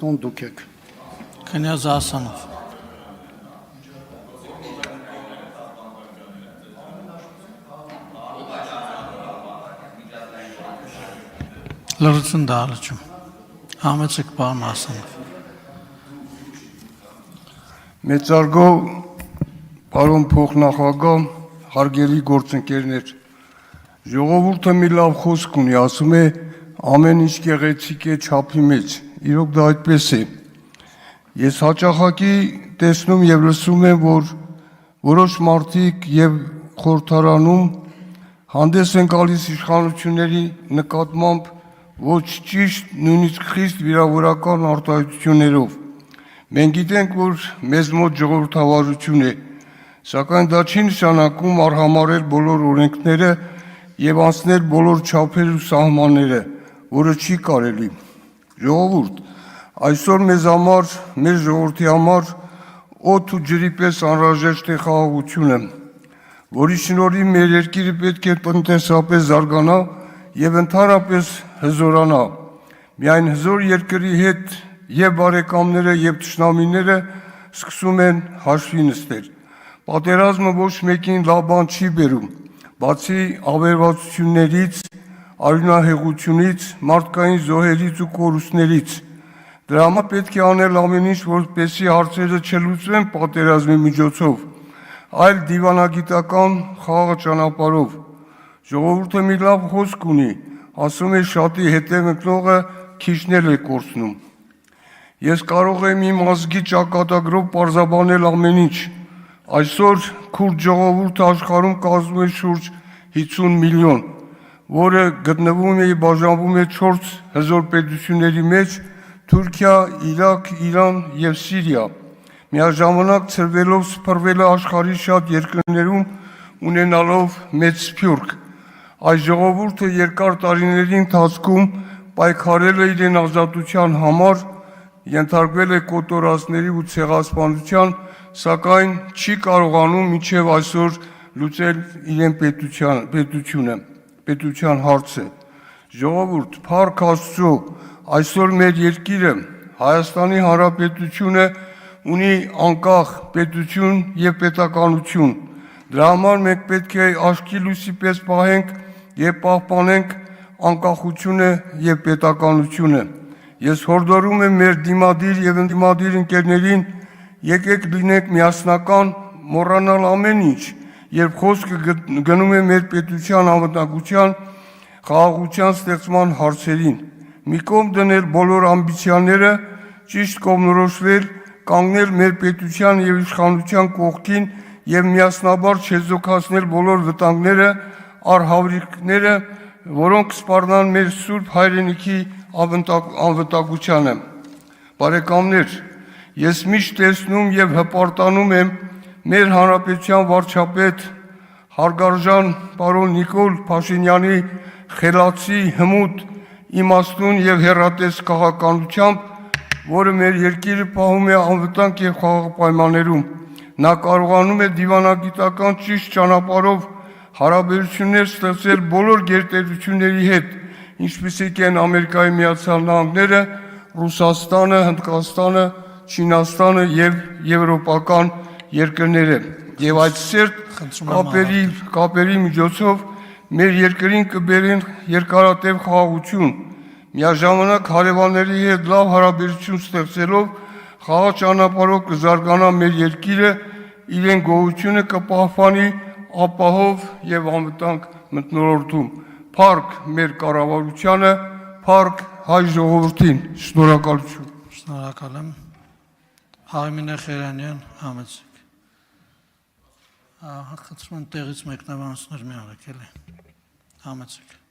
Դուք եք։ Կնյազ Ասանով։ Լրություն դալչում։ Համեցեք պարոն Ասանով։ Մեծարգո պարոն փոխնախագահ, հարգելի գործընկերներ, ժողովուրդը մի լավ խոսք ունի, ասում է ամեն ինչ գեղեցիկ է չափի մեջ, իրոք դա այդպես է։ Ես հաճախակի տեսնում եւ լսում եմ, որ որոշ մարդիկ եւ խորհրդարանում հանդես են գալիս իշխանությունների նկատմամբ ոչ ճիշտ, նույնիսկ խիստ վիրավորական արտահայտություններով։ Մենք գիտենք, որ մեզ մոտ ժողովրդավարություն է, սակայն դա չի նշանակում արհամարհել բոլոր օրենքները եւ անցնել բոլոր չափեր ու սահմանները, որը չի կարելի։ Ժողովուրդ, այսօր մեզ համար, մեր ժողովրդի համար օդ ու ջրի պես անհրաժեշտ է խաղաղությունը, որի շնորհիվ մեր երկիրը պետք է տնտեսապես զարգանա եւ ընդհանրապես հզորանա։ Միայն հզոր երկրի հետ եւ բարեկամները եւ թշնամիները սկսում են հաշվի նստել։ Պատերազմը ոչ մեկին լավ բան չի բերում, բացի ավերածություններից, արյունահեղությունից, մարդկային զոհերից ու կորուստներից։ Դրա համար պետք է անել ամեն ինչ, որպեսզի հարցերը չլուծվեն պատերազմի միջոցով, այլ դիվանագիտական խաղաղ ճանապարհով։ Ժողովուրդը մի լավ խոսք ունի, ասում է շատի հետև ընկնողը քիչն էլ է կորցնում։ Ես կարող եմ իմ ազգի ճակատագրով պարզաբանել ամեն ինչ։ Այսօր քուրդ ժողովուրդը աշխարհում կազմում է շուրջ 50 միլիոն, որը գտնվում է եւ բաժանվում է 4 հզոր պետությունների մեջ՝ Թուրքիա, Իրաք, Իրան եւ Սիրիա։ Միաժամանակ ցրվելով սփռվել է աշխարհի շատ երկրներում, ունենալով մեծ սփյուռք։ Այս ժողովուրդը երկար տարիների ընթացքում պայքարել է իրեն ազատության համար, ենթարկվել է կոտորածների ու ցեղասպանության, սակայն չի կարողանում մինչև այսօր լուծել իրեն պետության հարցը։ Ժողովուրդ, փառք Աստծո, այսօր մեր երկիրը, Հայաստանի Հանրապետությունը ունի անկախ պետություն եւ պետականություն։ Դրա համար մենք պետք է աչքի լույսի պես պահենք եւ պահպանենք անկախությունը եւ պետականությունը։ Ես հորդորում եմ մեր դիմադիր եւ ընդդիմադիր ընկերներին, եկեք լինենք միասնական, մոռանալ ամեն ինչ, երբ խոսքը գնում է մեր պետության անվտանգության, խաղաղության ստեղծման հարցերին։ Մի կողմ դնել բոլոր ամբիցիաները, ճիշտ կողմնորոշվել, կանգնել մեր պետության եւ իշխանության կողքին եւ միասնաբար չեզոքացնել բոլոր վտանգները, արհավիրքները, որոնք սպառնան մեր սուրբ հայրենիքի անվտանգությանը։ Բարեկամներ, ես միշտ տեսնում եւ հպարտանում եմ մեր հանրապետության վարչապետ հարգարժան պարոն Նիկոլ Փաշինյանի խելացի, հմուտ, իմաստուն եւ հեռատես քաղաքականությամբ, որը մեր երկիրը պահում է անվտանգ եւ խաղաղ պայմաններում։ Նա կարողանում է դիվանագիտական ճիշտ ճանապարհով հարաբերություններ ստեղծել բոլոր գերտերությունների հետ, ինչպիսիք են Ամերիկայի Միացյալ Նահանգները, Ռուսաստանը, Հնդկաստանը, Չինաստանը եւ եվրոպական երկրները։ Եվ այդ սերտ կապերի միջոցով մեր երկրին կբերեն երկարատև խաղաղություն, միաժամանակ հարևանների հետ լավ հարաբերություն ստեղծելով խաղաղ ճանապարհով կզարգանա մեր երկիրը, իրեն գոհությունը կպահպանի ապահով եւ անվտանգ մթնոլորտում։ Փառք մեր կառավարությանը, փառք հայ ժողովրդին։ Շնորհակալություն։ Շնորհակալ եմ։ Հարմինե Խերանյան, համեցեք։ Խնդրում եմ տեղից մեկնաբանություններ մի արեք, էլի։ Համեցեք։